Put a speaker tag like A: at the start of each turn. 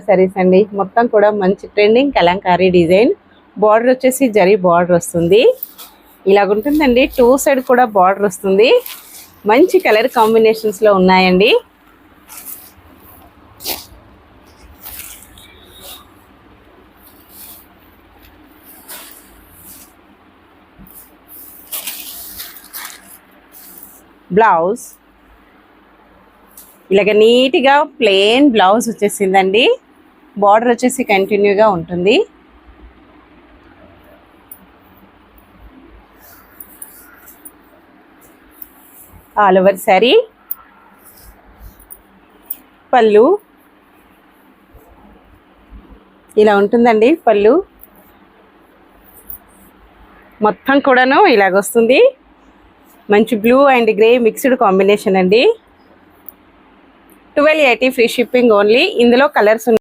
A: సారీస్ అండి, మొత్తం కూడా మంచి ట్రెండింగ్ కలంకారీ డిజైన్. బార్డర్ వచ్చేసి జరీ బార్డర్ వస్తుంది. ఇలాగుంటుందండి. 2 సైడ్ కూడా బార్డర్ వస్తుంది. మంచి కలర్ కాంబినేషన్స్ లో ఉన్నాయండి. బ్లౌజ్ ఇలాగ నీట్గా ప్లెయిన్ బ్లౌజ్ వచ్చేసిందండి. బార్డర్ వచ్చేసి కంటిన్యూగా ఉంటుంది. All over sari. పళ్ళు ఇలా ఉంటుందండి. పళ్ళు మొత్తం కూడాను ఇలాగొస్తుంది. మంచి blue and grey mixed combination అండి. 1280 ఫ్రీ షిప్పింగ్ ఓన్లీ. ఇందులో కలర్స్